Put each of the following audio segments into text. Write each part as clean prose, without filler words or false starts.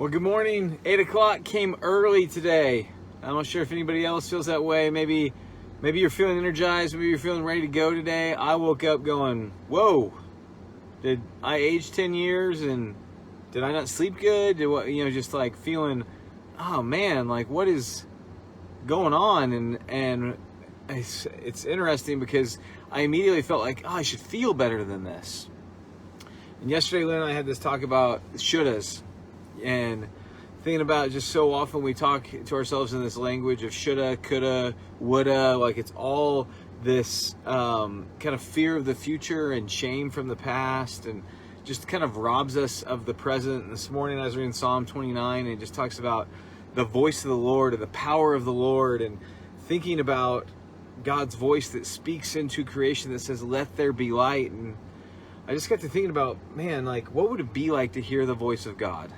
Well, good morning. 8 o'clock came early today. I'm not sure if anybody else feels that way. Maybe you're feeling energized. Maybe you're feeling ready to go today. I woke up going, whoa, did I age 10 years and did I not sleep good? Just like feeling, oh man, like what is going on? And it's interesting because I immediately felt like, oh, I should feel better than this. And yesterday, Lynn and I had this talk about shouldas. And thinking about just so often we talk to ourselves in this language of shoulda, coulda, woulda, like it's all this kind of fear of the future and shame from the past, and just kind of robs us of the present. And this morning I was reading Psalm 29, and it just talks about the voice of the Lord and the power of the Lord, and thinking about God's voice that speaks into creation that says, let there be light. And I just got to thinking about, man, like what would it be like to hear the voice of God?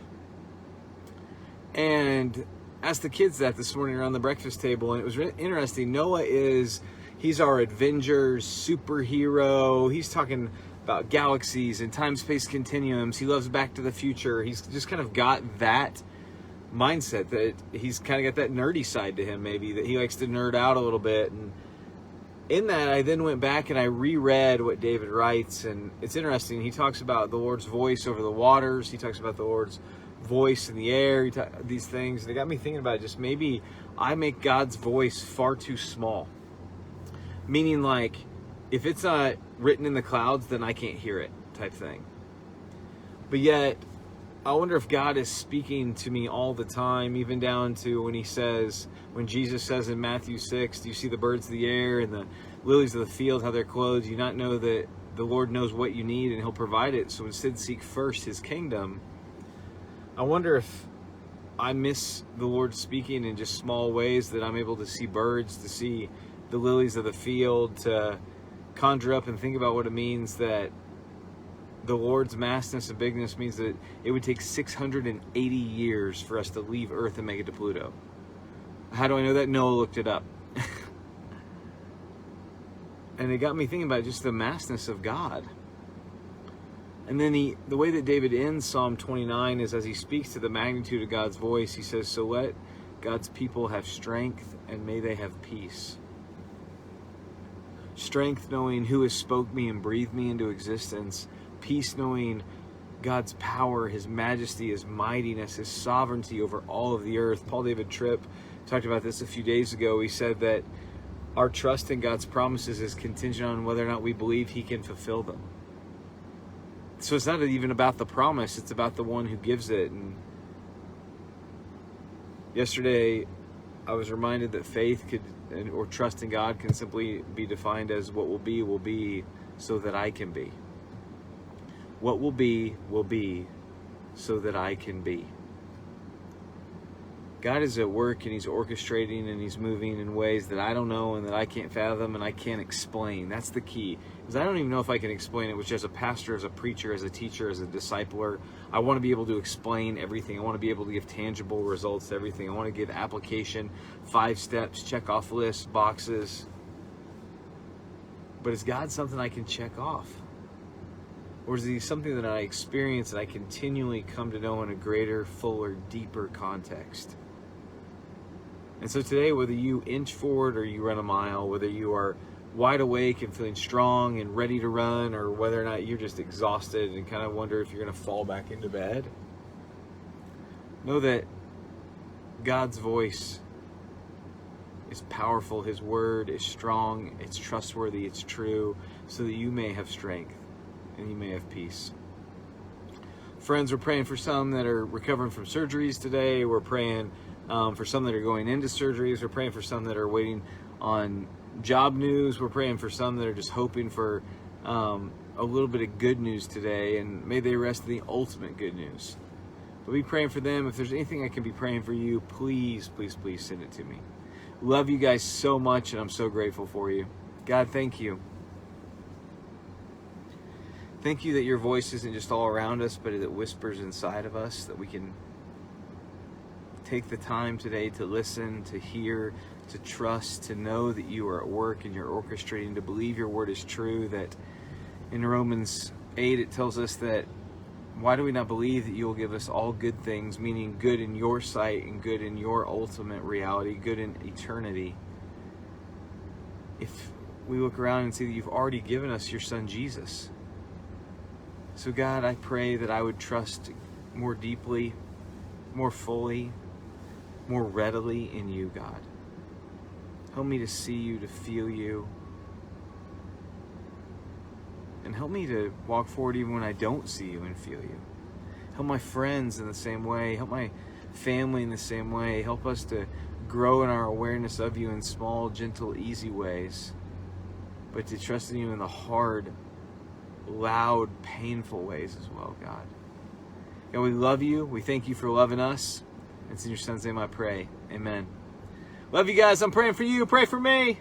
And asked the kids that this morning around the breakfast table, and it was really interesting. Noah he's our Avengers superhero. He's talking about galaxies and time-space continuums. He loves Back to the Future. He's just kind of got that mindset, that he's kind of got that nerdy side to him, maybe, that he likes to nerd out a little bit. And in that, I then went back and I reread what David writes, and it's interesting. He talks about the Lord's voice over the waters. He talks about the Lord's voice in the air, these things. And it got me thinking about just maybe I make God's voice far too small. Meaning, like, if it's not written in the clouds, then I can't hear it, type thing. But yet, I wonder if God is speaking to me all the time, even down to when Jesus says in Matthew 6, do you see the birds of the air and the lilies of the field, how they're clothed? Do you not know that the Lord knows what you need and He'll provide it? So instead, seek first His kingdom. I wonder if I miss the Lord speaking in just small ways, that I'm able to see birds, to see the lilies of the field, to conjure up and think about what it means that the Lord's vastness and bigness means that it would take 680 years for us to leave Earth and make it to Pluto. How do I know that? Noah looked it up. And it got me thinking about just the vastness of God. And then the way that David ends Psalm 29 is as he speaks to the magnitude of God's voice, he says, so let God's people have strength and may they have peace. Strength knowing who has spoke me and breathed me into existence. Peace knowing God's power, His majesty, His mightiness, His sovereignty over all of the earth. Paul David Tripp talked about this a few days ago. He said that our trust in God's promises is contingent on whether or not we believe He can fulfill them. So it's not even about the promise, it's about the one who gives it. And yesterday, I was reminded that faith or trust in God can simply be defined as what will be, so that I can be. What will be, so that I can be. God is at work and He's orchestrating and He's moving in ways that I don't know and that I can't fathom and I can't explain. That's the key. Because I don't even know if I can explain it, which as a pastor, as a preacher, as a teacher, as a discipler, I want to be able to explain everything. I want to be able to give tangible results to everything. I want to give application, 5 steps, check off lists, boxes. But is God something I can check off? Or is He something that I experience and I continually come to know in a greater, fuller, deeper context? And so today, whether you inch forward or you run a mile, whether you are wide awake and feeling strong and ready to run, or whether or not you're just exhausted and kind of wonder if you're going to fall back into bed, know that God's voice is powerful. His word is strong, it's trustworthy, it's true, so that you may have strength and you may have peace. Friends, we're praying for some that are recovering from surgeries today. We're praying for some that are going into surgeries. We're praying for some that are waiting on job news. We're praying for some that are just hoping for a little bit of good news today, and may they rest in the ultimate good news. But be praying for them. If there's anything I can be praying for you, please, please, please send it to me. Love you guys so much, and I'm so grateful for you. God, thank you. Thank you that your voice isn't just all around us, but it whispers inside of us, that we can take the time today to listen, to hear, to trust, to know that you are at work and you're orchestrating, to believe your word is true, that in Romans 8 it tells us that Why do we not believe that you will give us all good things, meaning good in your sight and good in your ultimate reality, good in eternity, if we look around and see that you've already given us your son Jesus? So God, I pray that I would trust more deeply, more fully, more readily in you, God. Help me to see you, to feel you. And help me to walk forward even when I don't see you and feel you. Help my friends in the same way. Help my family in the same way. Help us to grow in our awareness of you in small, gentle, easy ways. But to trust in you in the hard, loud, painful ways as well, God. God, we love you. We thank you for loving us. It's in your son's name I pray. Amen. Love you guys. I'm praying for you. Pray for me.